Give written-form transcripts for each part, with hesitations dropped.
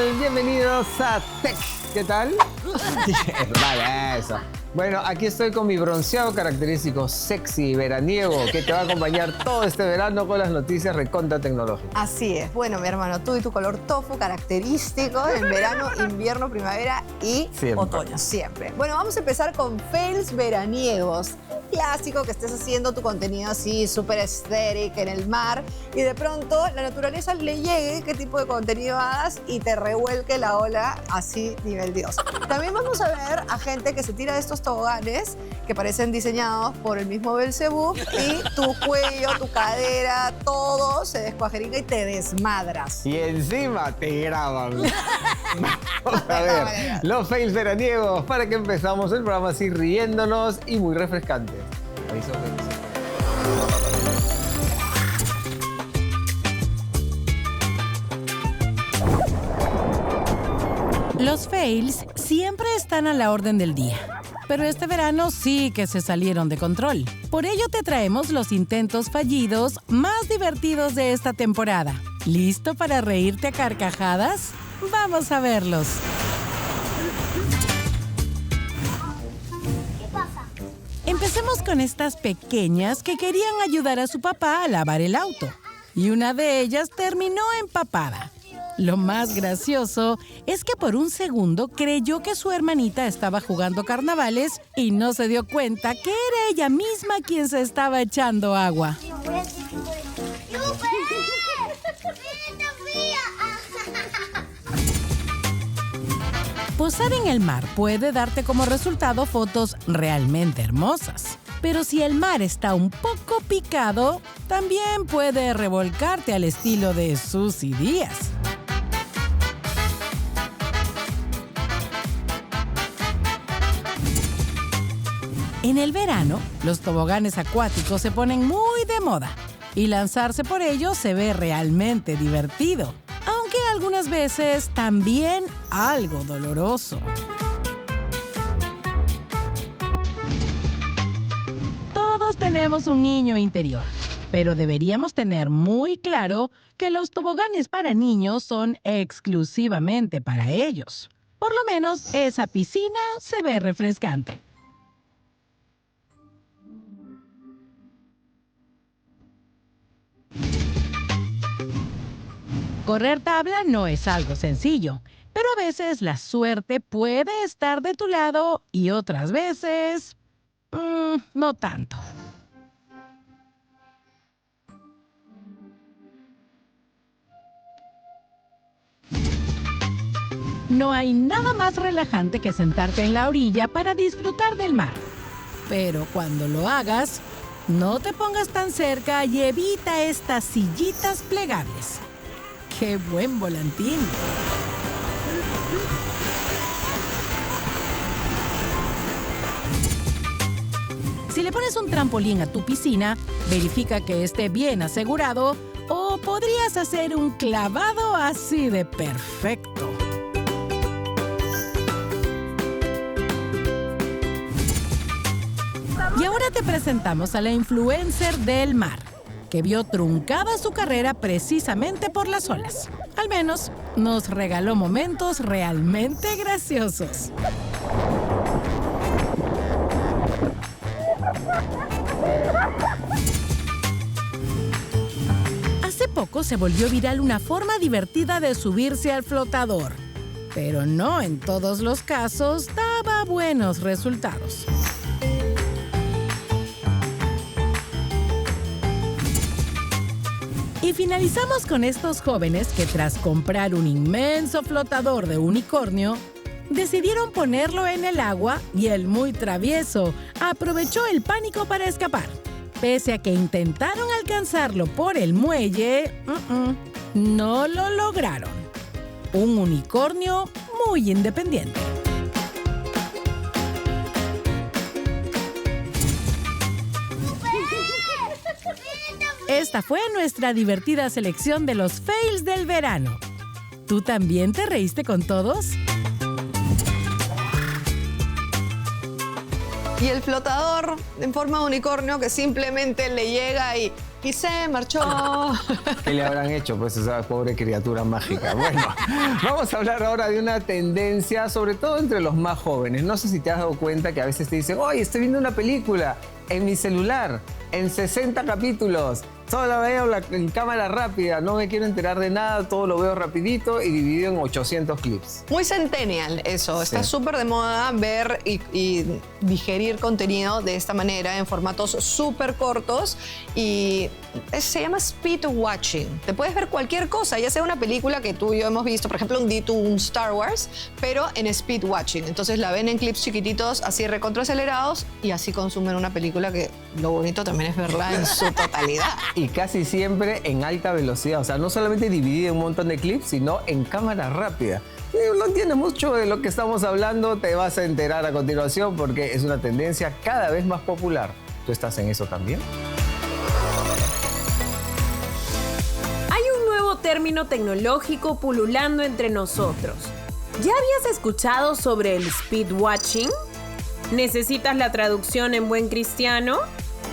tal? Bienvenidos a Tech. ¿Qué tal? Vaya, eso. Bueno, aquí estoy con mi bronceado característico, sexy, veraniego, que te va a acompañar todo este verano con las noticias recontra tecnológicas. Así es. Bueno, mi hermano, tú y tu color tofu característico en verano, invierno, primavera y Siempre. otoño, siempre. Bueno, vamos a empezar con fails veraniegos. Clásico que estés haciendo tu contenido así, súper estético en el mar y de pronto la naturaleza le llegue qué tipo de contenido hagas y te revuelque la ola así nivel Dios. También vamos a ver a gente que se tira de estos toboganes que parecen diseñados por el mismo Belzebú y tu cuello, tu cadera, todo se descuajerica y te desmadras. Y encima te graban. Vamos a ver los fails veraniegos para que empezamos el programa así riéndonos y muy refrescante. Aviso, Los fails siempre están a la orden del día, pero este verano sí que se salieron de control. Por ello te traemos los intentos fallidos más divertidos de esta temporada. ¿Listo para reírte a carcajadas? Vamos a verlos. Empecemos con estas pequeñas que querían ayudar a su papá a lavar el auto. Y una de ellas terminó empapada. Lo más gracioso es que por un segundo creyó que su hermanita estaba jugando carnavales y no se dio cuenta que era ella misma quien se estaba echando agua. Posar en el mar puede darte como resultado fotos realmente hermosas. Pero si el mar está un poco picado, también puede revolcarte al estilo de Susy Díaz. En el verano, los toboganes acuáticos se ponen muy de moda y lanzarse por ellos se ve realmente divertido, aunque algunas veces también algo doloroso. Todos tenemos un niño interior, pero deberíamos tener muy claro que los toboganes para niños son exclusivamente para ellos. Por lo menos esa piscina se ve refrescante. Correr tabla no es algo sencillo, pero a veces la suerte puede estar de tu lado y otras veces, no tanto. No hay nada más relajante que sentarte en la orilla para disfrutar del mar. Pero cuando lo hagas, no te pongas tan cerca y evita estas sillitas plegables. ¡Qué buen volantín! Si le pones un trampolín a tu piscina, verifica que esté bien asegurado o podrías hacer un clavado así de perfecto. Y ahora te presentamos a la influencer del mar, que vio truncada su carrera precisamente por las olas. Al menos nos regaló momentos realmente graciosos. Hace poco se volvió viral una forma divertida de subirse al flotador, pero no en todos los casos daba buenos resultados. Y finalizamos con estos jóvenes que tras comprar un inmenso flotador de unicornio, decidieron ponerlo en el agua y el muy travieso aprovechó el pánico para escapar. Pese a que intentaron alcanzarlo por el muelle, no lo lograron. Un unicornio muy independiente. Esta fue nuestra divertida selección de los fails del verano. ¿Tú también te reíste con todos? Y el flotador en forma de unicornio que simplemente le llega y Aquí se marchó. ¿Qué le habrán hecho, pues, esa pobre criatura mágica? Bueno, vamos a hablar ahora de una tendencia, sobre todo entre los más jóvenes. No sé si te has dado cuenta que a veces te dicen, oye, estoy viendo una película en mi celular, en 60 capítulos. Solo veo en cámara rápida, no me quiero enterar de nada, todo lo veo rapidito y dividido en 800 clips. Muy centennial eso. Sí. Está súper de moda ver y digerir contenido de esta manera en formatos súper cortos y se llama speed watching. Te puedes ver cualquier cosa, ya sea una película que tú y yo hemos visto, por ejemplo, un Star Wars, pero en speed watching. Entonces la ven en clips chiquititos, así recontroacelerados y así consumen una película que lo bonito también es verla en su totalidad. Y casi siempre en alta velocidad, o sea, no solamente dividida en un montón de clips, sino en cámara rápida. Si no entiendes mucho de lo que estamos hablando, te vas a enterar a continuación porque es una tendencia cada vez más popular. ¿Tú estás en eso también? Hay un nuevo término tecnológico pululando entre nosotros. ¿Ya habías escuchado sobre el speed watching? ¿Necesitas la traducción en buen cristiano?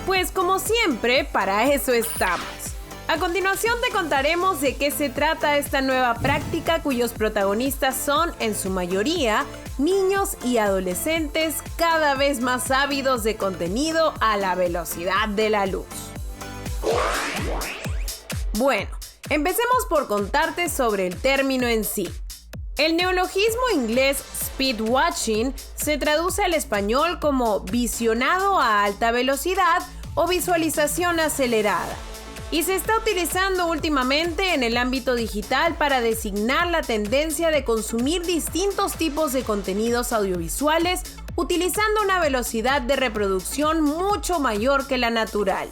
Pues como siempre, para eso estamos. A continuación te contaremos de qué se trata esta nueva práctica cuyos protagonistas son, en su mayoría, niños y adolescentes cada vez más ávidos de contenido a la velocidad de la luz. Bueno, empecemos por contarte sobre el término en sí. El neologismo inglés speed watching se traduce al español como visionado a alta velocidad o visualización acelerada y se está utilizando últimamente en el ámbito digital para designar la tendencia de consumir distintos tipos de contenidos audiovisuales utilizando una velocidad de reproducción mucho mayor que la natural.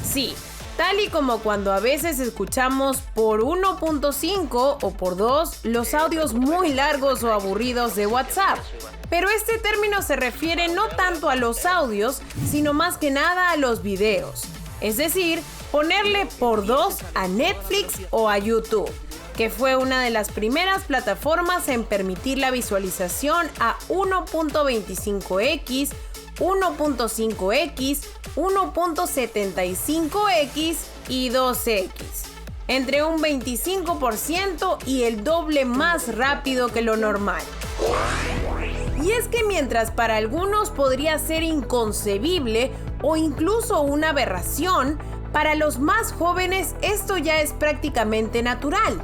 Sí, tal y como cuando a veces escuchamos por 1.5 o por 2 los audios muy largos o aburridos de WhatsApp. Pero este término se refiere no tanto a los audios, sino más que nada a los videos. Es decir, ponerle por 2 a Netflix o a YouTube, que fue una de las primeras plataformas en permitir la visualización a 1.25x, 1.5x, 1.75x y 2x, entre un 25% y el doble más rápido que lo normal. Y es que mientras para algunos podría ser inconcebible o incluso una aberración, para los más jóvenes esto ya es prácticamente natural.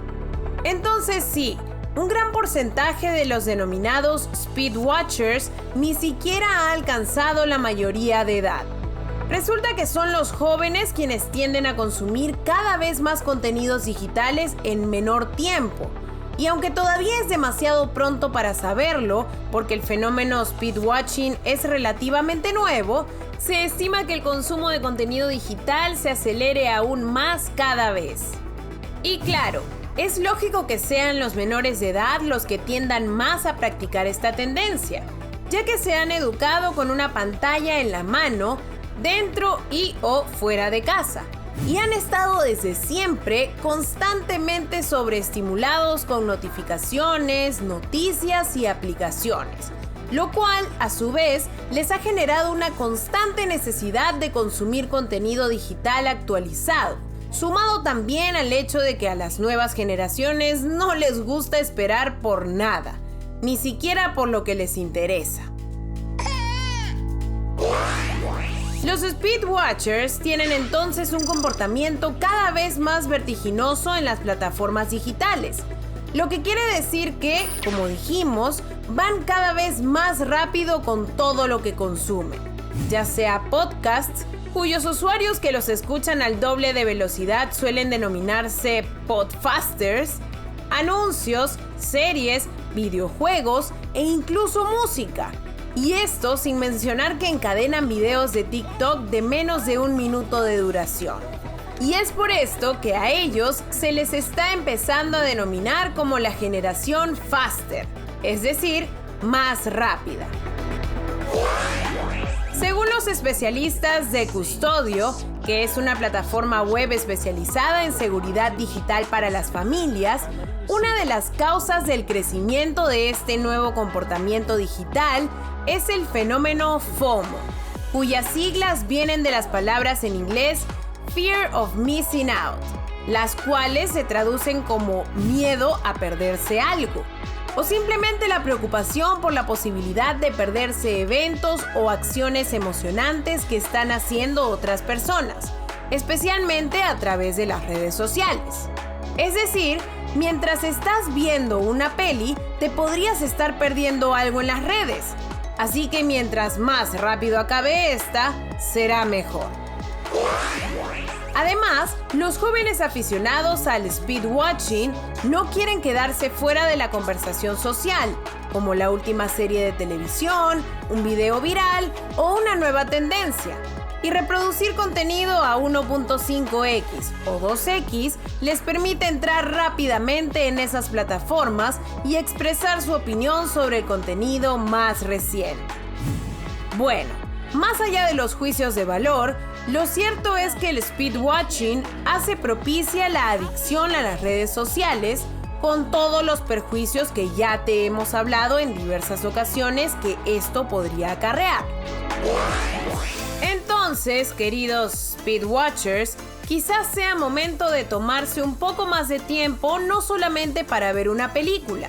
Entonces sí, un gran porcentaje de los denominados speed watchers ni siquiera ha alcanzado la mayoría de edad. Resulta que son los jóvenes quienes tienden a consumir cada vez más contenidos digitales en menor tiempo. Y aunque todavía es demasiado pronto para saberlo, porque el fenómeno speed watching es relativamente nuevo, se estima que el consumo de contenido digital se acelere aún más cada vez. Y claro, es lógico que sean los menores de edad los que tiendan más a practicar esta tendencia, ya que se han educado con una pantalla en la mano, dentro y o fuera de casa. Y han estado desde siempre constantemente sobreestimulados con notificaciones, noticias y aplicaciones, lo cual, a su vez, les ha generado una constante necesidad de consumir contenido digital actualizado, sumado también al hecho de que a las nuevas generaciones no les gusta esperar por nada, ni siquiera por lo que les interesa. Los speed watchers tienen entonces un comportamiento cada vez más vertiginoso en las plataformas digitales, lo que quiere decir que, como dijimos, van cada vez más rápido con todo lo que consumen, ya sea podcasts, cuyos usuarios que los escuchan al doble de velocidad suelen denominarse podfasters, anuncios, series, videojuegos e incluso música. Y esto sin mencionar que encadenan videos de TikTok de menos de 1 minuto de duración. Y es por esto que a ellos se les está empezando a denominar como la generación faster, es decir, más rápida. Según los especialistas de Custodio, que es una plataforma web especializada en seguridad digital para las familias, una de las causas del crecimiento de este nuevo comportamiento digital es el fenómeno FOMO, cuyas siglas vienen de las palabras en inglés Fear of Missing Out, las cuales se traducen como miedo a perderse algo, o simplemente la preocupación por la posibilidad de perderse eventos o acciones emocionantes que están haciendo otras personas, especialmente a través de las redes sociales. Es decir, mientras estás viendo una peli, te podrías estar perdiendo algo en las redes. Así que mientras más rápido acabe esta, será mejor. Además, los jóvenes aficionados al speedwatching no quieren quedarse fuera de la conversación social, como la última serie de televisión, un video viral o una nueva tendencia. Y reproducir contenido a 1.5x o 2x les permite entrar rápidamente en esas plataformas y expresar su opinión sobre el contenido más reciente. Bueno, más allá de los juicios de valor, lo cierto es que el speedwatching hace propicia la adicción a las redes sociales con todos los perjuicios que ya te hemos hablado en diversas ocasiones que esto podría acarrear. Entonces, queridos speedwatchers, quizás sea momento de tomarse un poco más de tiempo no solamente para ver una película,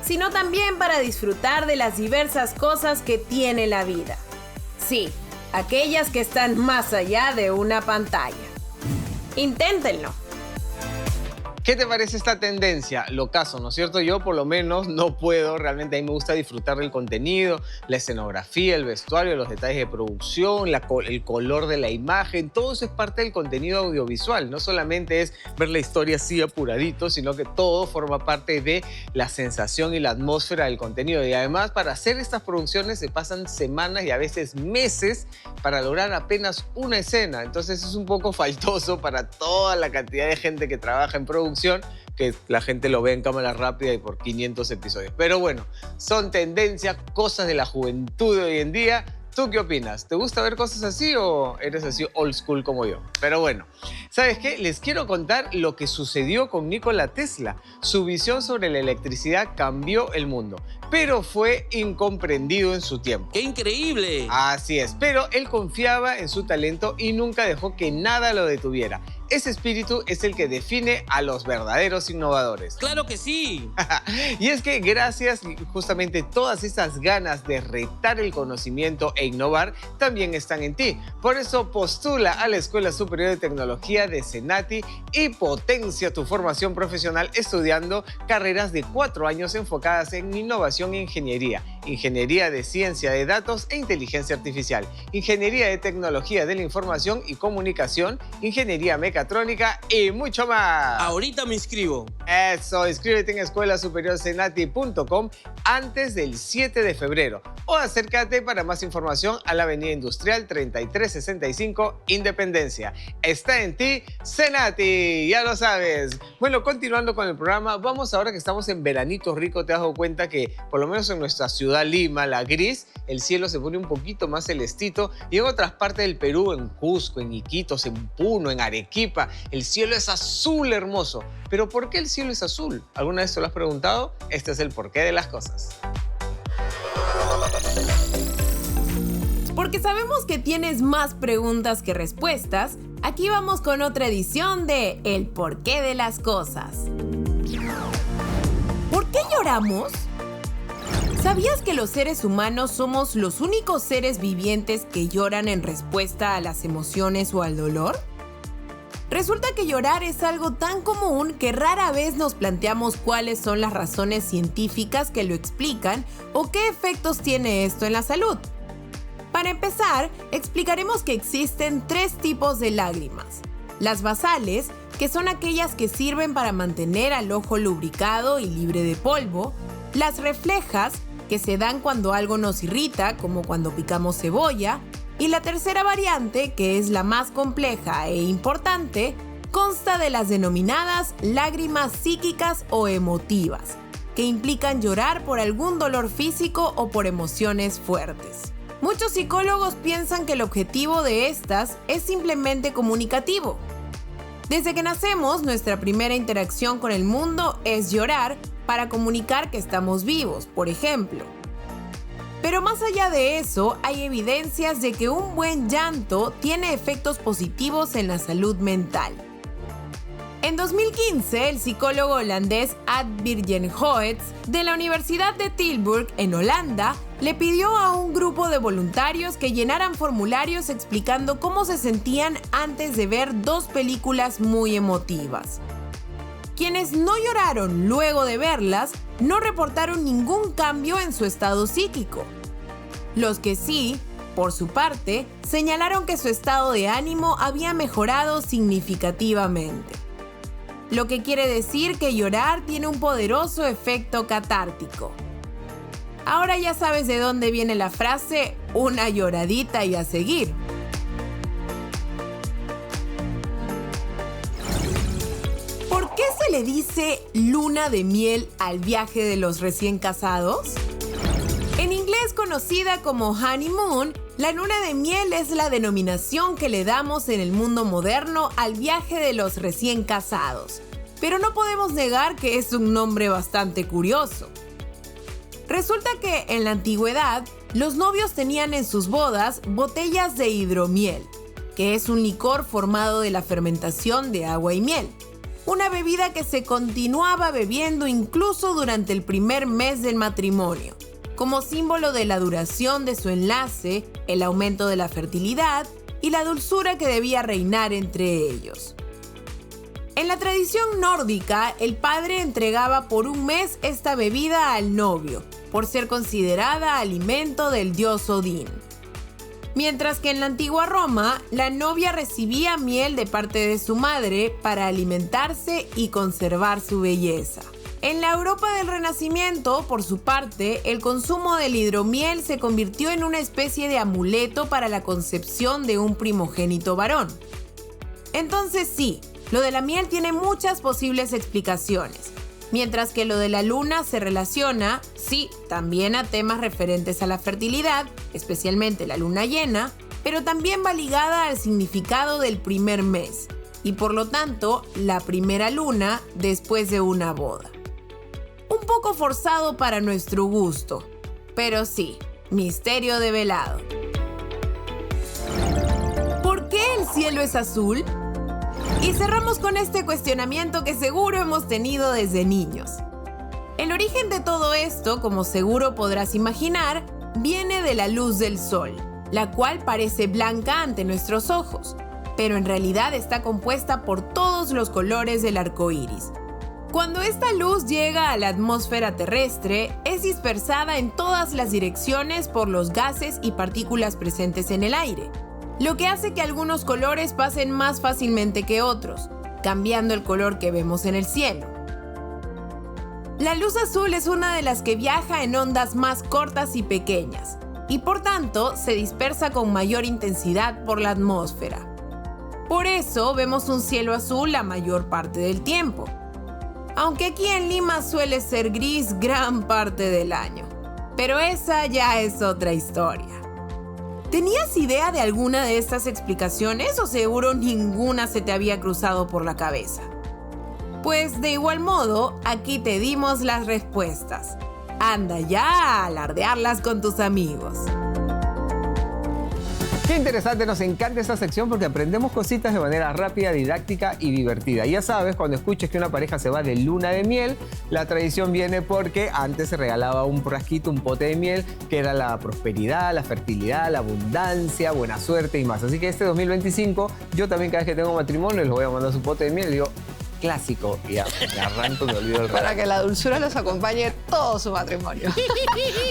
sino también para disfrutar de las diversas cosas que tiene la vida. Sí, aquellas que están más allá de una pantalla. Inténtenlo. ¿Qué te parece esta tendencia? Locazo, ¿no es cierto? Yo por lo menos no puedo, realmente a mí me gusta disfrutar del contenido, la escenografía, el vestuario, los detalles de producción, el color de la imagen, todo eso es parte del contenido audiovisual. No solamente es ver la historia así apuradito, sino que todo forma parte de la sensación y la atmósfera del contenido. Y además, para hacer estas producciones se pasan semanas y a veces meses para lograr apenas una escena. Entonces es un poco faltoso para toda la cantidad de gente que trabaja en producción, que la gente lo ve en cámara rápida y por 500 episodios. Pero bueno, son tendencias, cosas de la juventud de hoy en día. ¿Tú qué opinas? ¿Te gusta ver cosas así o eres así old school como yo? Pero bueno, ¿sabes qué? Les quiero contar lo que sucedió con Nikola Tesla. Su visión sobre la electricidad cambió el mundo, pero fue incomprendido en su tiempo. ¡Qué increíble! Así es, pero él confiaba en su talento y nunca dejó que nada lo detuviera. Ese espíritu es el que define a los verdaderos innovadores. ¡Claro que sí! Y es que gracias justamente todas esas ganas de retar el conocimiento e innovar también están en ti. Por eso postula a la Escuela Superior de Tecnología de Cenati y potencia tu formación profesional estudiando carreras de 4 años enfocadas en innovación e ingeniería, ingeniería de ciencia de datos e inteligencia artificial, ingeniería de tecnología de la información y comunicación, ingeniería mecatrónica y mucho más. Ahorita me inscribo. Eso, inscríbete en escuelasuperiorcenati.com antes del 7 de febrero o acércate para más información a la Avenida Industrial 3365 Independencia. Está en ti, Cenati, ya lo sabes. Bueno, continuando con el programa, vamos ahora que estamos en veranito rico, te has dado cuenta que por lo menos en nuestra ciudad Lima, la gris, el cielo se pone un poquito más celestito y en otras partes del Perú, en Cusco, en Iquitos, en Puno, en Arequipa, el cielo es azul hermoso. ¿Pero por qué el cielo es azul? ¿Alguna vez te lo has preguntado? Este es el porqué de las cosas. Porque sabemos que tienes más preguntas que respuestas, aquí vamos con otra edición de El porqué de las cosas. ¿Por qué lloramos? ¿Sabías que los seres humanos somos los únicos seres vivientes que lloran en respuesta a las emociones o al dolor? Resulta que llorar es algo tan común que rara vez nos planteamos cuáles son las razones científicas que lo explican o qué efectos tiene esto en la salud. Para empezar, explicaremos que existen 3 tipos de lágrimas. Las basales, que son aquellas que sirven para mantener al ojo lubricado y libre de polvo. Las reflejas, que se dan cuando algo nos irrita, como cuando picamos cebolla. Y la tercera variante, que es la más compleja e importante, consta de las denominadas lágrimas psíquicas o emotivas, que implican llorar por algún dolor físico o por emociones fuertes. Muchos psicólogos piensan que el objetivo de estas es simplemente comunicativo. Desde que nacemos, nuestra primera interacción con el mundo es llorar para comunicar que estamos vivos, por ejemplo. Pero más allá de eso, hay evidencias de que un buen llanto tiene efectos positivos en la salud mental. En 2015, el psicólogo holandés Ad Virgenhoets de la Universidad de Tilburg, en Holanda, le pidió a un grupo de voluntarios que llenaran formularios explicando cómo se sentían antes de ver dos películas muy emotivas. Quienes no lloraron luego de verlas no reportaron ningún cambio en su estado psíquico. Los que sí, por su parte, señalaron que su estado de ánimo había mejorado significativamente. Lo que quiere decir que llorar tiene un poderoso efecto catártico. Ahora ya sabes de dónde viene la frase "una lloradita y a seguir". ¿Por qué se le dice luna de miel al viaje de los recién casados? En inglés conocida como honeymoon, la luna de miel es la denominación que le damos en el mundo moderno al viaje de los recién casados. Pero no podemos negar que es un nombre bastante curioso. Resulta que en la antigüedad, los novios tenían en sus bodas botellas de hidromiel, que es un licor formado de la fermentación de agua y miel. Una bebida que se continuaba bebiendo incluso durante el primer mes del matrimonio, como símbolo de la duración de su enlace, el aumento de la fertilidad y la dulzura que debía reinar entre ellos. En la tradición nórdica, el padre entregaba por un mes esta bebida al novio, por ser considerada alimento del dios Odín. Mientras que en la antigua Roma, la novia recibía miel de parte de su madre para alimentarse y conservar su belleza. En la Europa del Renacimiento, por su parte, el consumo del hidromiel se convirtió en una especie de amuleto para la concepción de un primogénito varón. Entonces sí, lo de la miel tiene muchas posibles explicaciones, mientras que lo de la luna se relaciona, sí, también a temas referentes a la fertilidad, especialmente la luna llena, pero también va ligada al significado del primer mes, y por lo tanto, la primera luna después de una boda. Un poco forzado para nuestro gusto, pero sí, misterio develado. ¿Por qué el cielo es azul? Y cerramos con este cuestionamiento que seguro hemos tenido desde niños. El origen de todo esto, como seguro podrás imaginar, viene de la luz del sol, la cual parece blanca ante nuestros ojos, pero en realidad está compuesta por todos los colores del arco iris. Cuando esta luz llega a la atmósfera terrestre, es dispersada en todas las direcciones por los gases y partículas presentes en el aire, lo que hace que algunos colores pasen más fácilmente que otros, cambiando el color que vemos en el cielo. La luz azul es una de las que viaja en ondas más cortas y pequeñas, y por tanto se dispersa con mayor intensidad por la atmósfera. Por eso vemos un cielo azul la mayor parte del tiempo, aunque aquí en Lima suele ser gris gran parte del año. Pero esa ya es otra historia. ¿Tenías idea de alguna de estas explicaciones o seguro ninguna se te había cruzado por la cabeza? Pues de igual modo, aquí te dimos las respuestas. Anda ya a alardearlas con tus amigos. Qué interesante, nos encanta esta sección porque aprendemos cositas de manera rápida, didáctica y divertida. Y ya sabes, cuando escuches que una pareja se va de luna de miel, la tradición viene porque antes se regalaba un frasquito, un pote de miel, que era la prosperidad, la fertilidad, la abundancia, buena suerte y más. Así que este 2025, yo también cada vez que tengo matrimonio les voy a mandar su pote de miel y digo, clásico, y ya, me arranco, me olvido el regalo. Para que la dulzura los acompañe todo su matrimonio.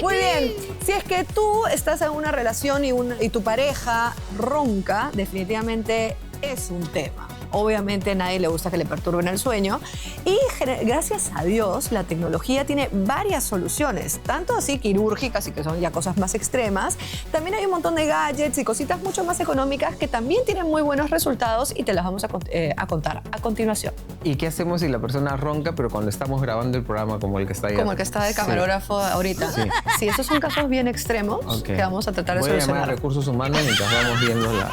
Muy bien, si es que tú estás en una relación y tu pareja ronca, definitivamente es un tema. Obviamente a nadie le gusta que le perturben el sueño y gracias a Dios la tecnología tiene varias soluciones, tanto así quirúrgicas y que son ya cosas más extremas. También hay un montón de gadgets y cositas mucho más económicas que también tienen muy buenos resultados y te las vamos a contar a continuación. ¿Y qué hacemos si la persona ronca, pero cuando estamos grabando el programa como el que está ahí? Como el que está de camarógrafo ahorita. Sí. Sí, esos son casos bien extremos que vamos a tratar de Voy a solucionar. llamar a recursos humanos mientras vamos viendo la...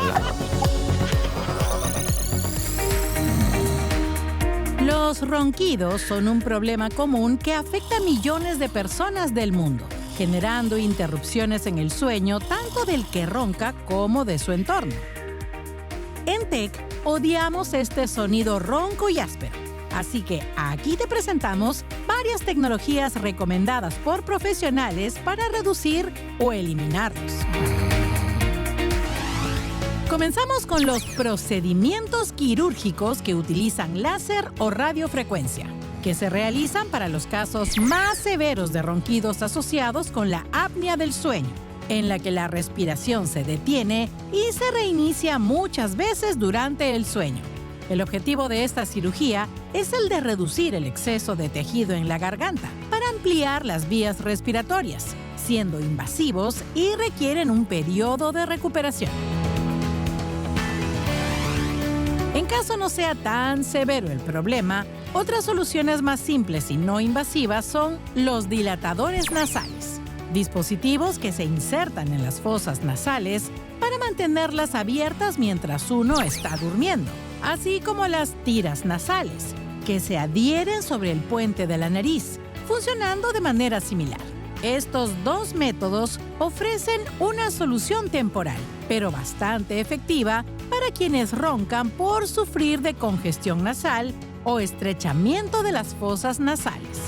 Los ronquidos son un problema común que afecta a millones de personas del mundo. generando interrupciones en el sueño tanto del que ronca como de su entorno. En TEC, odiamos este sonido ronco y áspero, así que aquí te presentamos varias tecnologías recomendadas por profesionales para reducir o eliminarlos. Comenzamos con los procedimientos quirúrgicos que utilizan láser o radiofrecuencia, que se realizan para los casos más severos de ronquidos asociados con la apnea del sueño, en la que la respiración se detiene y se reinicia muchas veces durante el sueño. El objetivo de esta cirugía es el de reducir el exceso de tejido en la garganta para ampliar las vías respiratorias, siendo invasivos y requieren un periodo de recuperación. En caso no sea tan severo el problema, otras soluciones más simples y no invasivas son los dilatadores nasales, dispositivos que se insertan en las fosas nasales para mantenerlas abiertas mientras uno está durmiendo, así como las tiras nasales, que se adhieren sobre el puente de la nariz, funcionando de manera similar. Estos dos métodos ofrecen una solución temporal, pero bastante efectiva para quienes roncan por sufrir de congestión nasal o estrechamiento de las fosas nasales.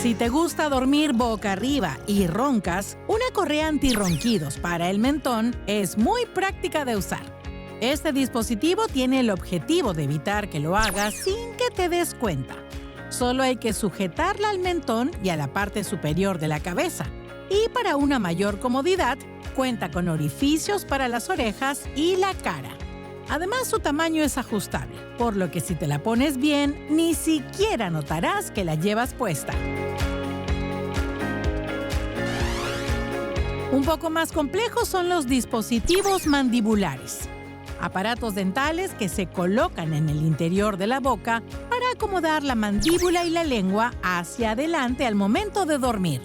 Si te gusta dormir boca arriba y roncas, una correa antirronquidos para el mentón es muy práctica de usar. Este dispositivo tiene el objetivo de evitar que lo hagas sin que te des cuenta. Solo hay que sujetarla al mentón y a la parte superior de la cabeza. Y para una mayor comodidad, cuenta con orificios para las orejas y la cara. Además, su tamaño es ajustable, por lo que si te la pones bien, ni siquiera notarás que la llevas puesta. Un poco más complejos son los dispositivos mandibulares, aparatos dentales que se colocan en el interior de la boca para acomodar la mandíbula y la lengua hacia adelante al momento de dormir,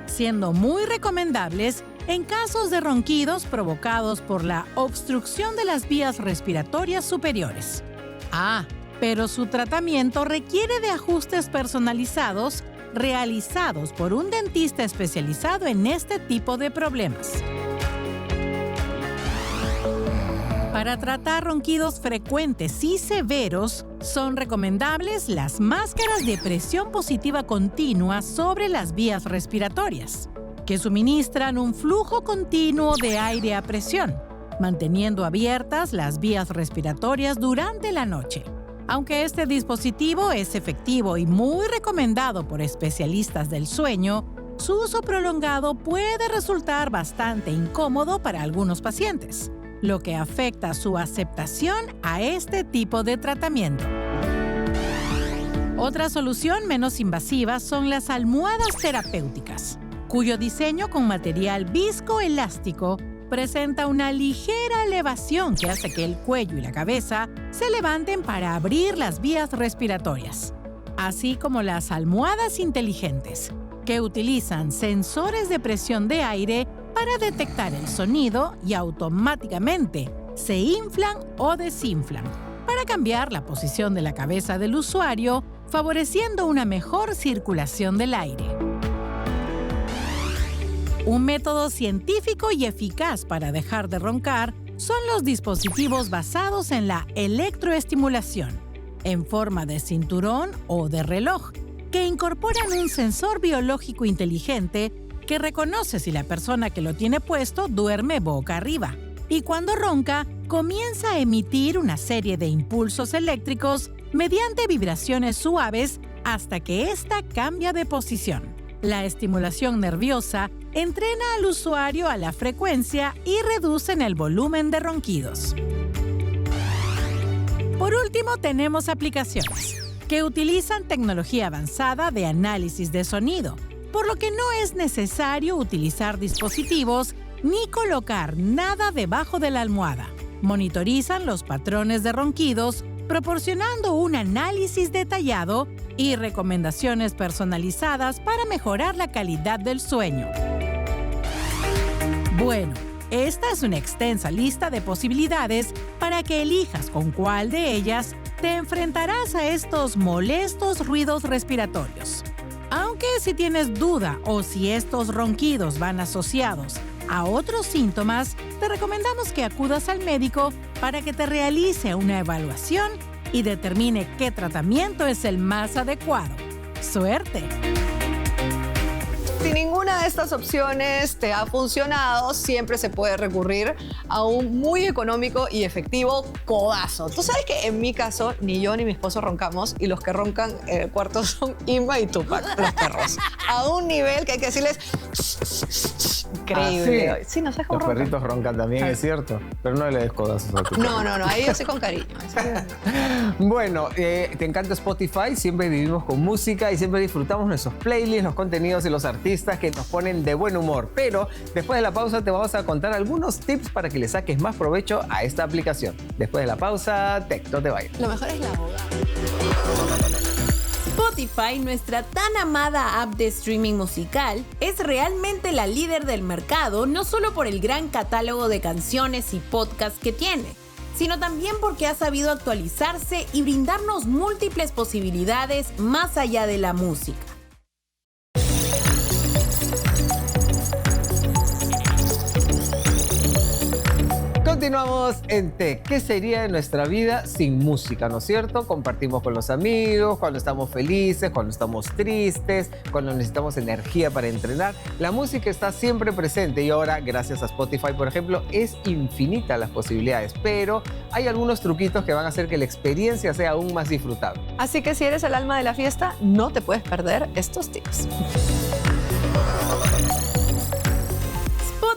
siendo muy recomendables en casos de ronquidos provocados por la obstrucción de las vías respiratorias superiores. Pero su tratamiento requiere de ajustes personalizados realizados por un dentista especializado en este tipo de problemas. Para tratar ronquidos frecuentes y severos, son recomendables las máscaras de presión positiva continua sobre las vías respiratorias, que suministran un flujo continuo de aire a presión, manteniendo abiertas las vías respiratorias durante la noche. Aunque este dispositivo es efectivo y muy recomendado por especialistas del sueño, su uso prolongado puede resultar bastante incómodo para algunos pacientes, lo que afecta su aceptación a este tipo de tratamiento. Otra solución menos invasiva son las almohadas terapéuticas, cuyo diseño con material viscoelástico presenta una ligera elevación que hace que el cuello y la cabeza se levanten para abrir las vías respiratorias, así como las almohadas inteligentes, que utilizan sensores de presión de aire para detectar el sonido y automáticamente se inflan o desinflan para cambiar la posición de la cabeza del usuario, favoreciendo una mejor circulación del aire. Un método científico y eficaz para dejar de roncar son los dispositivos basados en la electroestimulación, en forma de cinturón o de reloj, que incorporan un sensor biológico inteligente que reconoce si la persona que lo tiene puesto duerme boca arriba, y cuando ronca, comienza a emitir una serie de impulsos eléctricos mediante vibraciones suaves hasta que ésta cambia de posición. La estimulación nerviosa entrena al usuario a la frecuencia y reduce el volumen de ronquidos. Por último, tenemos aplicaciones que utilizan tecnología avanzada de análisis de sonido, por lo que no es necesario utilizar dispositivos ni colocar nada debajo de la almohada. Monitorizan los patrones de ronquidos, proporcionando un análisis detallado y recomendaciones personalizadas para mejorar la calidad del sueño. Bueno, esta es una extensa lista de posibilidades para que elijas con cuál de ellas te enfrentarás a estos molestos ruidos respiratorios. Aunque si tienes duda o si estos ronquidos van asociados a otros síntomas, te recomendamos que acudas al médico para que te realice una evaluación y determine qué tratamiento es el más adecuado. ¡Suerte! Si ninguna de estas opciones te ha funcionado, siempre se puede recurrir a un muy económico y efectivo codazo. Tú sabes que en mi caso, ni yo ni mi esposo roncamos y los que roncan en el cuarto son Inma y Tupac, los perros. A un nivel que hay que decirles... Increíble. Ah, sí. Sí, no sé cómo Los roncan. perritos roncan también, es cierto. Pero no le des codazos a tu No, ahí yo soy con cariño. Bueno, te encanta Spotify, siempre vivimos con música y siempre disfrutamos nuestros playlists, los contenidos y los artistas que nos ponen de buen humor. Pero después de la pausa te vamos a contar algunos tips para que le saques más provecho a esta aplicación. Después de la pausa, no te vayas. Lo mejor es la abogada. Spotify, nuestra tan amada app de streaming musical, es realmente la líder del mercado, no solo por el gran catálogo de canciones y podcasts que tiene, sino también porque ha sabido actualizarse y brindarnos múltiples posibilidades más allá de la música. Continuamos en Tech. ¿Qué sería de nuestra vida sin música, no es cierto? Compartimos con los amigos, cuando estamos felices, cuando estamos tristes, cuando necesitamos energía para entrenar. La música está siempre presente y ahora, gracias a Spotify, por ejemplo, es infinita las posibilidades. Pero hay algunos truquitos que van a hacer que la experiencia sea aún más disfrutable. Así que si eres el alma de la fiesta, no te puedes perder estos tips.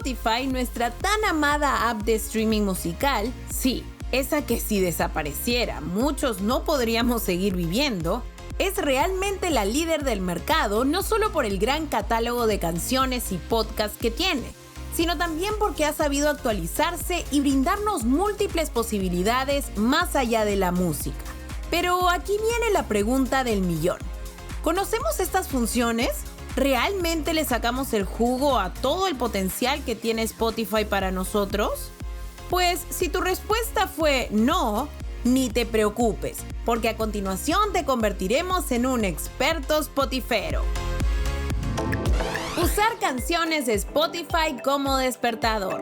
Spotify, nuestra tan amada app de streaming musical, sí, esa que si desapareciera muchos no podríamos seguir viviendo, es realmente la líder del mercado no solo por el gran catálogo de canciones y podcasts que tiene, sino también porque ha sabido actualizarse y brindarnos múltiples posibilidades más allá de la música. Pero aquí viene la pregunta del millón. ¿Conocemos estas funciones? ¿Realmente le sacamos el jugo a todo el potencial que tiene Spotify para nosotros? Pues si tu respuesta fue no, ni te preocupes, porque a continuación te convertiremos en un experto spotifero. Usar canciones de Spotify como despertador.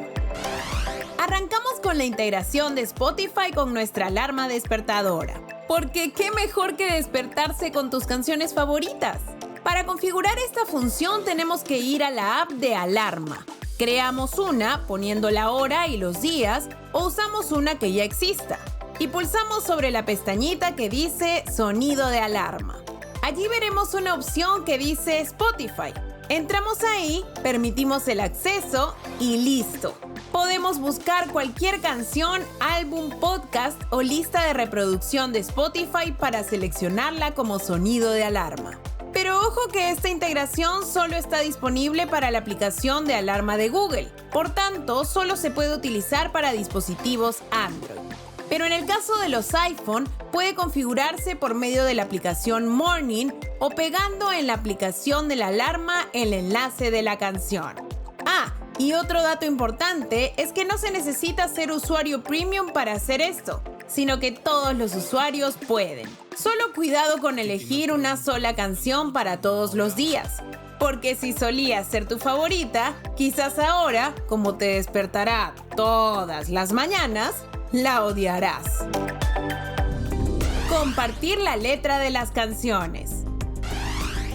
Arrancamos con la integración de Spotify con nuestra alarma despertadora, porque qué mejor que despertarse con tus canciones favoritas. Para configurar esta función tenemos que ir a la app de alarma. Creamos una poniendo la hora y los días o usamos una que ya exista. Y pulsamos sobre la pestañita que dice sonido de alarma. Allí veremos una opción que dice Spotify. Entramos ahí, permitimos el acceso y listo. Podemos buscar cualquier canción, álbum, podcast o lista de reproducción de Spotify para seleccionarla como sonido de alarma. Pero ojo que esta integración solo está disponible para la aplicación de alarma de Google. Por tanto, solo se puede utilizar para dispositivos Android. Pero en el caso de los iPhone, puede configurarse por medio de la aplicación Morning o pegando en la aplicación de la alarma el enlace de la canción. Ah, y otro dato importante es que no se necesita ser usuario premium para hacer esto, sino que todos los usuarios pueden. Solo cuidado con elegir una sola canción para todos los días, porque si solía ser tu favorita, quizás ahora, como te despertará todas las mañanas, la odiarás. Compartir la letra de las canciones.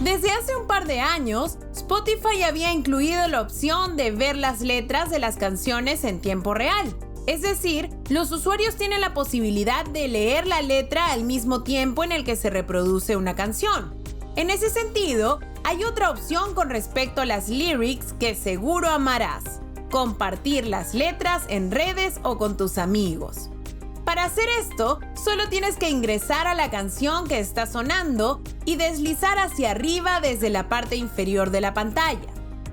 Desde hace un par de años, Spotify había incluido la opción de ver las letras de las canciones en tiempo real. Es decir, los usuarios tienen la posibilidad de leer la letra al mismo tiempo en el que se reproduce una canción. En ese sentido, hay otra opción con respecto a las lyrics que seguro amarás: compartir las letras en redes o con tus amigos. Para hacer esto, solo tienes que ingresar a la canción que está sonando y deslizar hacia arriba desde la parte inferior de la pantalla.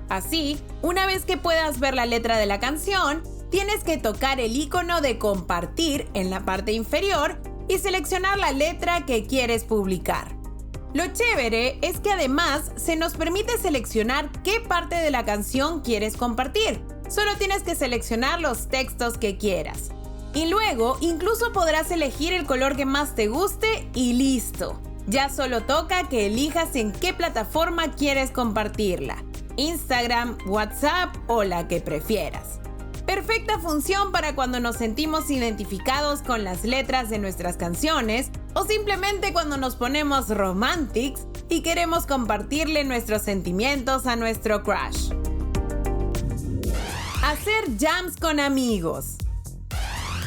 Así, una vez que puedas ver la letra de la canción, tienes que tocar el icono de compartir en la parte inferior y seleccionar la letra que quieres publicar. Lo chévere es que además se nos permite seleccionar qué parte de la canción quieres compartir. Solo tienes que seleccionar los textos que quieras. Y luego incluso podrás elegir el color que más te guste y listo. Ya solo toca que elijas en qué plataforma quieres compartirla: Instagram, WhatsApp o la que prefieras. Perfecta función para cuando nos sentimos identificados con las letras de nuestras canciones o simplemente cuando nos ponemos romantics y queremos compartirle nuestros sentimientos a nuestro crush. Hacer jams con amigos.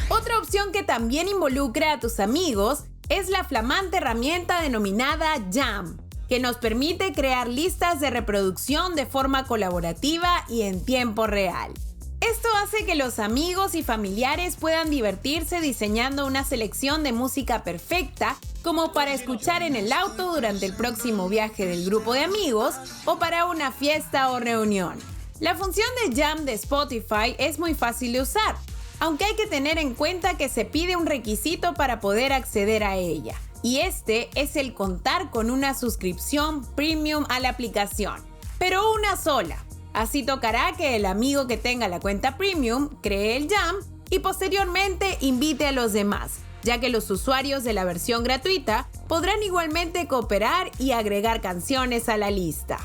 Otra opción que también involucra a tus amigos es la flamante herramienta denominada Jam, que nos permite crear listas de reproducción de forma colaborativa y en tiempo real. Esto hace que los amigos y familiares puedan divertirse diseñando una selección de música perfecta como para escuchar en el auto durante el próximo viaje del grupo de amigos o para una fiesta o reunión. La función de Jam de Spotify es muy fácil de usar, aunque hay que tener en cuenta que se pide un requisito para poder acceder a ella, y este es el contar con una suscripción premium a la aplicación, pero una sola. Así tocará que el amigo que tenga la cuenta premium cree el jam y posteriormente invite a los demás, ya que los usuarios de la versión gratuita podrán igualmente cooperar y agregar canciones a la lista.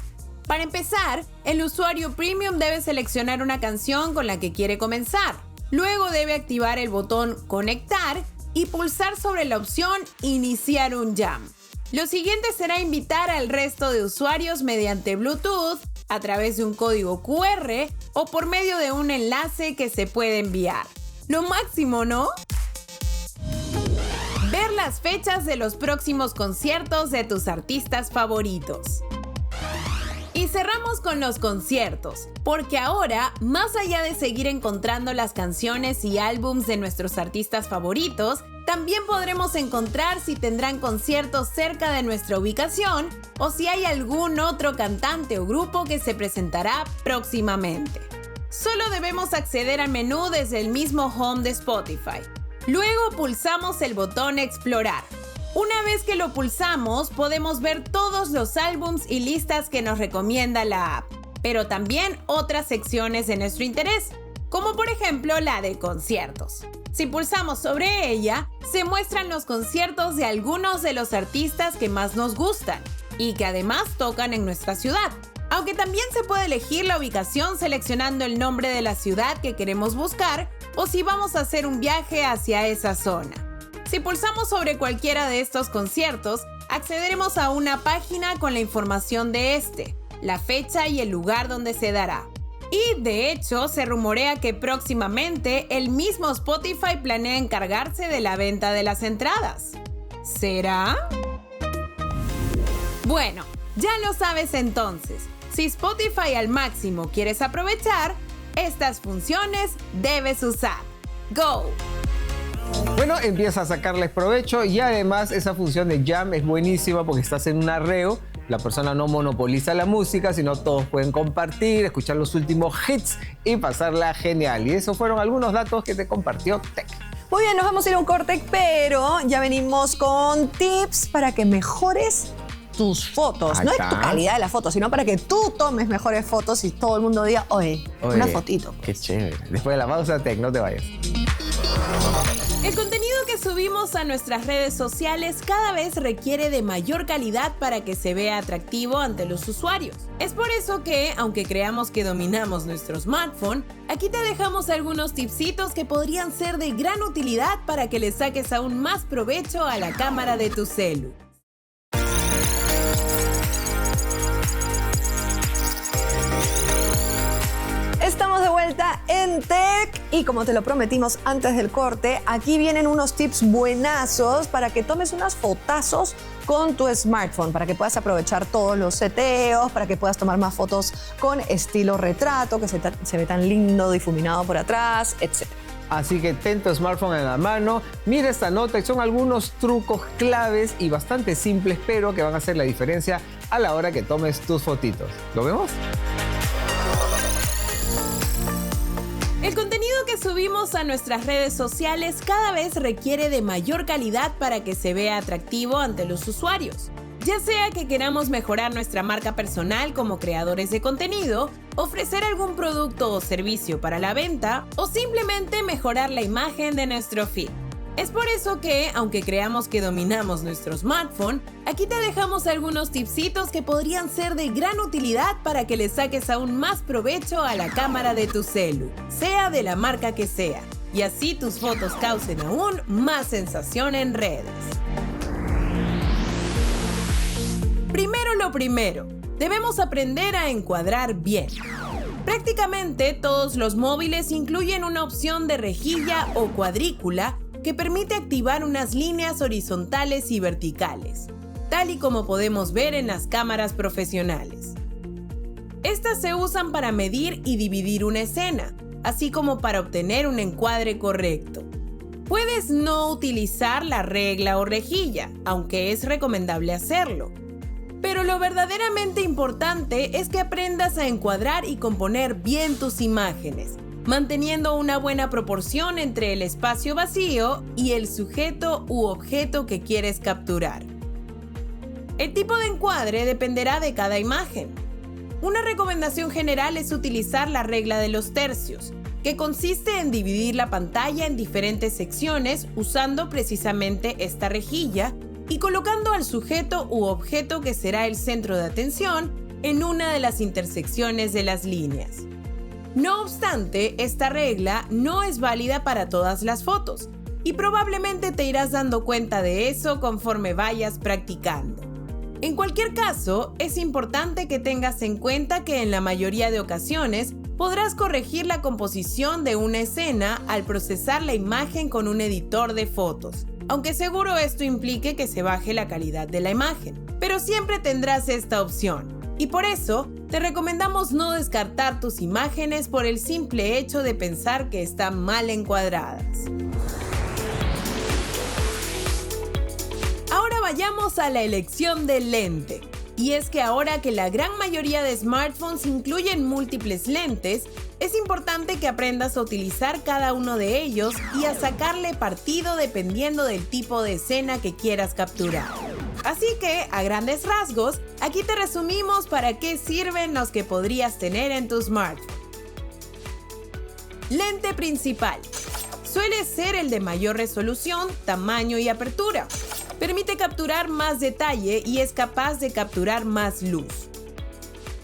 Para empezar, el usuario premium debe seleccionar una canción con la que quiere comenzar. Luego debe activar el botón Conectar y pulsar sobre la opción Iniciar un jam. Lo siguiente será invitar al resto de usuarios mediante Bluetooth, a través de un código QR o por medio de un enlace que se puede enviar. Lo máximo, ¿no? Ver las fechas de los próximos conciertos de tus artistas favoritos. Y cerramos con los conciertos, porque ahora, más allá de seguir encontrando las canciones y álbums de nuestros artistas favoritos, también podremos encontrar si tendrán conciertos cerca de nuestra ubicación o si hay algún otro cantante o grupo que se presentará próximamente. Solo debemos acceder al menú desde el mismo home de Spotify. Luego pulsamos el botón Explorar. Una vez que lo pulsamos, podemos ver todos los álbums y listas que nos recomienda la app, pero también otras secciones de nuestro interés, como por ejemplo la de conciertos. Si pulsamos sobre ella, se muestran los conciertos de algunos de los artistas que más nos gustan y que además tocan en nuestra ciudad. Aunque también se puede elegir la ubicación seleccionando el nombre de la ciudad que queremos buscar o si vamos a hacer un viaje hacia esa zona. Si pulsamos sobre cualquiera de estos conciertos, accederemos a una página con la información de este, la fecha y el lugar donde se dará. Y de hecho, se rumorea que próximamente el mismo Spotify planea encargarse de la venta de las entradas. ¿Será? Bueno, ya lo sabes entonces. Si Spotify al máximo quieres aprovechar, estas funciones debes usar. ¡Go! Bueno, empieza a sacarles provecho y además esa función de Jam es buenísima porque estás en un arreo. La persona no monopoliza la música, sino todos pueden compartir, escuchar los últimos hits y pasarla genial. Y esos fueron algunos datos que te compartió Tech. Muy bien, nos vamos a ir a un corte, pero ya venimos con tips para que mejores tus fotos. Ahí No es está. tu calidad de la foto, sino para que tú tomes mejores fotos y todo el mundo diga, oye, una fotito. Qué chévere. Después de la pausa, Tech, no te vayas. El contenido que subimos a nuestras redes sociales cada vez requiere de mayor calidad para que se vea atractivo ante los usuarios. Es por eso que, aunque creamos que dominamos nuestro smartphone, aquí te dejamos algunos tipsitos que podrían ser de gran utilidad para que le saques aún más provecho a la cámara de tu celu. Estamos de vuelta en Tech y como te lo prometimos antes del corte, aquí vienen unos tips buenazos para que tomes unas fotazos con tu smartphone, para que puedas aprovechar todos los seteos, para que puedas tomar más fotos con estilo retrato, que se ve tan lindo difuminado por atrás, etc. Así que ten tu smartphone en la mano, mira esta nota y son algunos trucos claves y bastante simples, pero que van a hacer la diferencia a la hora que tomes tus fotitos. ¿Lo vemos? El contenido que subimos a nuestras redes sociales cada vez requiere de mayor calidad para que se vea atractivo ante los usuarios. Ya sea que queramos mejorar nuestra marca personal como creadores de contenido, ofrecer algún producto o servicio para la venta o simplemente mejorar la imagen de nuestro feed. Es por eso que, aunque creamos que dominamos nuestro smartphone, aquí te dejamos algunos tipsitos que podrían ser de gran utilidad para que le saques aún más provecho a la cámara de tu celu, sea de la marca que sea, y así tus fotos causen aún más sensación en redes. Primero lo primero, debemos aprender a encuadrar bien. Prácticamente todos los móviles incluyen una opción de rejilla o cuadrícula que permite activar unas líneas horizontales y verticales, tal y como podemos ver en las cámaras profesionales. Estas se usan para medir y dividir una escena, así como para obtener un encuadre correcto. Puedes no utilizar la regla o rejilla, aunque es recomendable hacerlo. Pero lo verdaderamente importante es que aprendas a encuadrar y componer bien tus imágenes, manteniendo una buena proporción entre el espacio vacío y el sujeto u objeto que quieres capturar. El tipo de encuadre dependerá de cada imagen. Una recomendación general es utilizar la regla de los tercios, que consiste en dividir la pantalla en diferentes secciones usando precisamente esta rejilla y colocando al sujeto u objeto que será el centro de atención en una de las intersecciones de las líneas. No obstante, esta regla no es válida para todas las fotos y probablemente te irás dando cuenta de eso conforme vayas practicando. En cualquier caso, es importante que tengas en cuenta que en la mayoría de ocasiones podrás corregir la composición de una escena al procesar la imagen con un editor de fotos, aunque seguro esto implique que se baje la calidad de la imagen, pero siempre tendrás esta opción. Y por eso, te recomendamos no descartar tus imágenes por el simple hecho de pensar que están mal encuadradas. Ahora vayamos a la elección del lente. Y es que ahora que la gran mayoría de smartphones incluyen múltiples lentes, es importante que aprendas a utilizar cada uno de ellos y a sacarle partido dependiendo del tipo de escena que quieras capturar. Así que, a grandes rasgos, aquí te resumimos para qué sirven los que podrías tener en tu smartphone. Lente principal. Suele ser el de mayor resolución, tamaño y apertura. Permite capturar más detalle y es capaz de capturar más luz.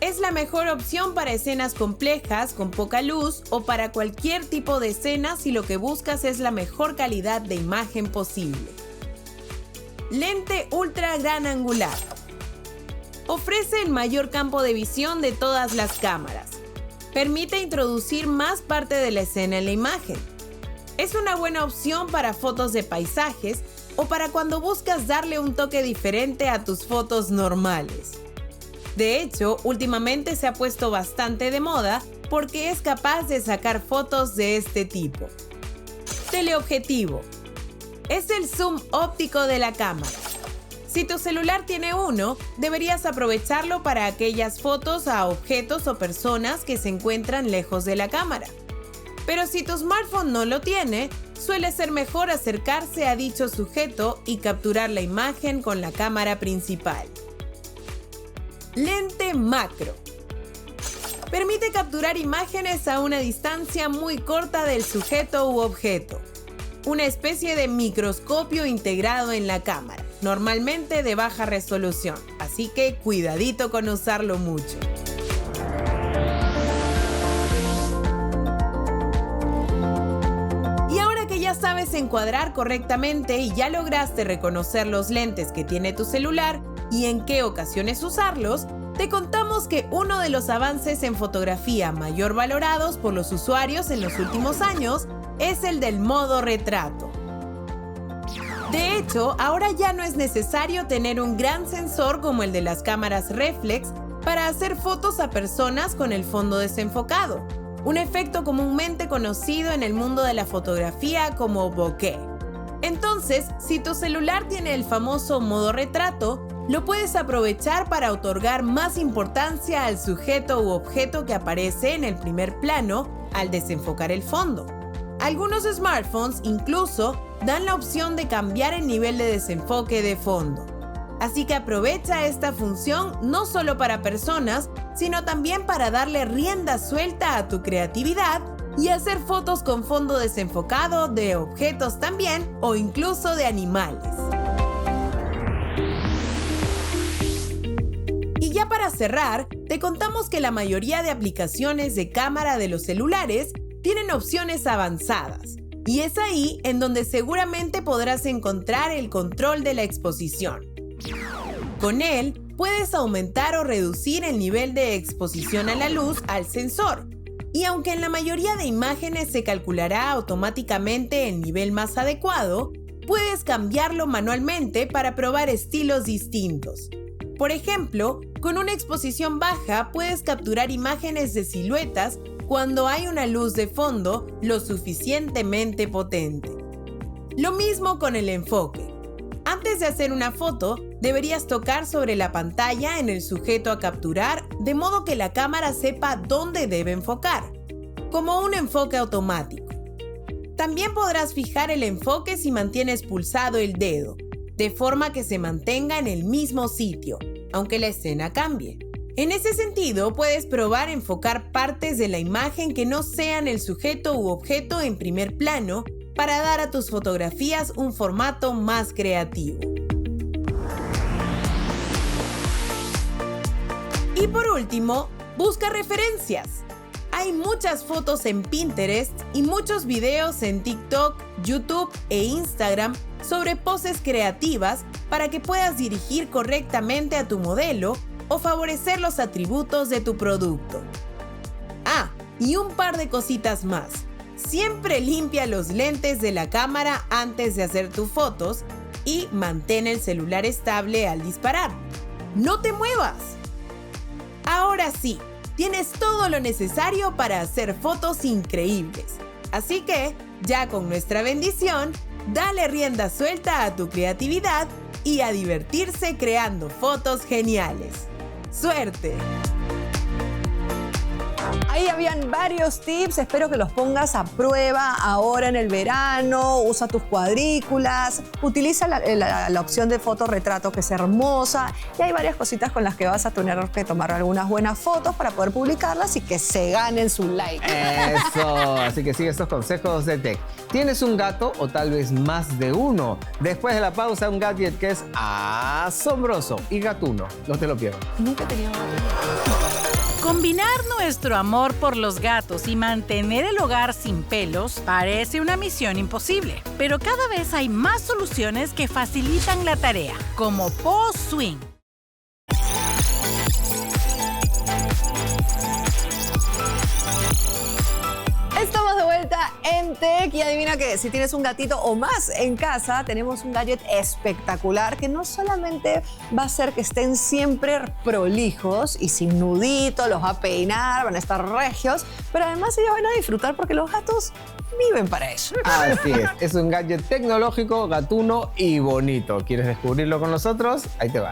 Es la mejor opción para escenas complejas con poca luz o para cualquier tipo de escena si lo que buscas es la mejor calidad de imagen posible. Lente ultra gran angular. Ofrece el mayor campo de visión de todas las cámaras. Permite introducir más parte de la escena en la imagen. Es una buena opción para fotos de paisajes o para cuando buscas darle un toque diferente a tus fotos normales. De hecho, últimamente se ha puesto bastante de moda porque es capaz de sacar fotos de este tipo. Teleobjetivo. Es el zoom óptico de la cámara. Si tu celular tiene uno, deberías aprovecharlo para aquellas fotos a objetos o personas que se encuentran lejos de la cámara. Pero si tu smartphone no lo tiene, suele ser mejor acercarse a dicho sujeto y capturar la imagen con la cámara principal. Lente macro. Permite capturar imágenes a una distancia muy corta del sujeto u objeto. Una especie de microscopio integrado en la cámara, normalmente de baja resolución, así que cuidadito con usarlo mucho. Y ahora que ya sabes encuadrar correctamente y ya lograste reconocer los lentes que tiene tu celular y en qué ocasiones usarlos, te contamos que uno de los avances en fotografía mayor valorados por los usuarios en los últimos años es el del modo retrato. De hecho, ahora ya no es necesario tener un gran sensor como el de las cámaras reflex para hacer fotos a personas con el fondo desenfocado, un efecto comúnmente conocido en el mundo de la fotografía como bokeh. Entonces, si tu celular tiene el famoso modo retrato, lo puedes aprovechar para otorgar más importancia al sujeto u objeto que aparece en el primer plano al desenfocar el fondo. Algunos smartphones incluso dan la opción de cambiar el nivel de desenfoque de fondo. Así que aprovecha esta función no solo para personas, sino también para darle rienda suelta a tu creatividad y hacer fotos con fondo desenfocado de objetos también o incluso de animales. Y ya para cerrar, te contamos que la mayoría de aplicaciones de cámara de los celulares tienen opciones avanzadas, y es ahí en donde seguramente podrás encontrar el control de la exposición. Con él, puedes aumentar o reducir el nivel de exposición a la luz al sensor, y aunque en la mayoría de imágenes se calculará automáticamente el nivel más adecuado, puedes cambiarlo manualmente para probar estilos distintos. Por ejemplo, con una exposición baja puedes capturar imágenes de siluetas cuando hay una luz de fondo lo suficientemente potente. Lo mismo con el enfoque. Antes de hacer una foto, deberías tocar sobre la pantalla en el sujeto a capturar, de modo que la cámara sepa dónde debe enfocar, como un enfoque automático. También podrás fijar el enfoque si mantienes pulsado el dedo, de forma que se mantenga en el mismo sitio, aunque la escena cambie. En ese sentido, puedes probar enfocar partes de la imagen que no sean el sujeto u objeto en primer plano para dar a tus fotografías un formato más creativo. Y por último, busca referencias. Hay muchas fotos en Pinterest y muchos videos en TikTok, YouTube e Instagram sobre poses creativas para que puedas dirigir correctamente a tu modelo o favorecer los atributos de tu producto. Ah, y un par de cositas más. Siempre limpia los lentes de la cámara antes de hacer tus fotos y mantén el celular estable al disparar. ¡No te muevas! Ahora sí, tienes todo lo necesario para hacer fotos increíbles. Así que, ya con nuestra bendición, dale rienda suelta a tu creatividad y a divertirse creando fotos geniales. ¡Suerte! Ahí habían varios tips, espero que los pongas a prueba ahora en el verano. Usa tus cuadrículas, utiliza la opción de fotorretrato, que es hermosa, y hay varias cositas con las que vas a tener que tomar algunas buenas fotos para poder publicarlas y que se ganen su like. Eso, así que sigue estos consejos de Tech. ¿Tienes un gato o tal vez más de uno? Después de la pausa, un gadget que es asombroso y gatuno. No te lo pierdas. Nunca he tenido un gato. Combinar nuestro amor por los gatos y mantener el hogar sin pelos parece una misión imposible, pero cada vez hay más soluciones que facilitan la tarea, como Paw Swing. Estamos de vuelta en Tech y adivina qué, si tienes un gatito o más en casa, tenemos un gadget espectacular que no solamente va a hacer que estén siempre prolijos y sin nudito, los va a peinar, van a estar regios, pero además ellos van a disfrutar porque los gatos viven para eso. Así es un gadget tecnológico, gatuno y bonito. ¿Quieres descubrirlo con nosotros? Ahí te va.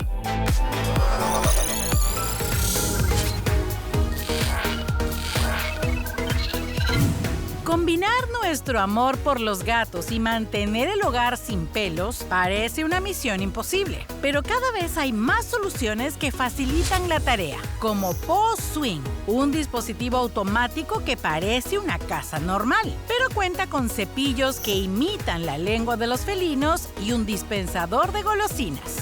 Combinar nuestro amor por los gatos y mantener el hogar sin pelos parece una misión imposible, pero cada vez hay más soluciones que facilitan la tarea, como Paw Swing, un dispositivo automático que parece una casa normal, pero cuenta con cepillos que imitan la lengua de los felinos y un dispensador de golosinas.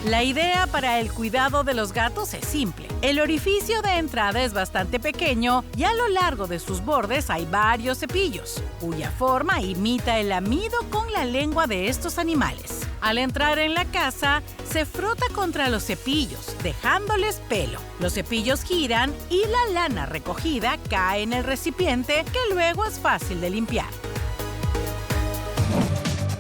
La idea para el cuidado de los gatos es simple. El orificio de entrada es bastante pequeño y a lo largo de sus bordes hay varios cepillos, cuya forma imita el lamido con la lengua de estos animales. Al entrar en la casa, se frota contra los cepillos, dejándoles pelo. Los cepillos giran y la lana recogida cae en el recipiente, que luego es fácil de limpiar.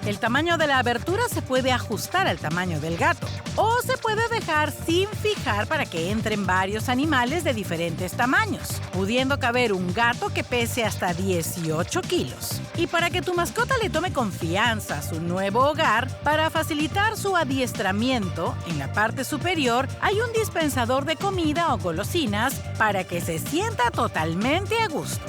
El tamaño de la abertura se puede ajustar al tamaño del gato o se puede dejar sin fijar para que entren varios animales de diferentes tamaños, pudiendo caber un gato que pese hasta 18 kilos. Y para que tu mascota le tome confianza a su nuevo hogar, para facilitar su adiestramiento, en la parte superior hay un dispensador de comida o golosinas para que se sienta totalmente a gusto.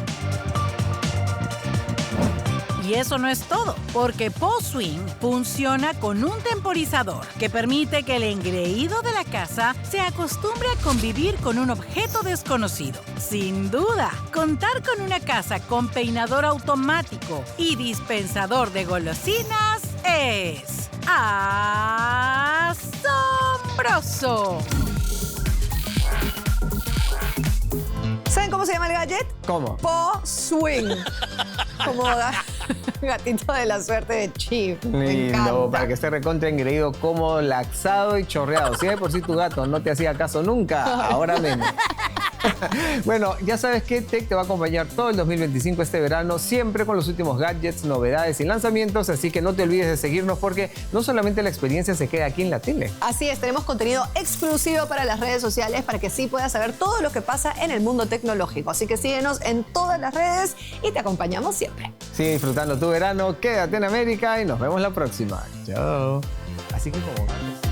Y Y eso no es todo, porque Paw Swing funciona con un temporizador que permite que el engreído de la casa se acostumbre a convivir con un objeto desconocido. Sin duda, contar con una casa con peinador automático y dispensador de golosinas es asombroso. ¿Saben cómo se llama el gadget? ¿Cómo? Paw Swing. Como gatito de la suerte de Chip. Me Lindo, encanta. para que esté recontra engreído, cómodo, laxado y chorreado. Si de por sí tu gato no te hacía caso nunca, ahora menos. Bueno, ya sabes que Tech te va a acompañar todo el 2025 este verano, siempre con los últimos gadgets, novedades y lanzamientos, así que no te olvides de seguirnos porque no solamente la experiencia se queda aquí en la tele. Así es, tenemos contenido exclusivo para las redes sociales para que sí puedas saber todo lo que pasa en el mundo tecnológico. Así que síguenos en todas las redes y te acompañamos siempre. Sigue disfrutando tu verano, quédate en América y nos vemos la próxima. Chao. Así que como gatos.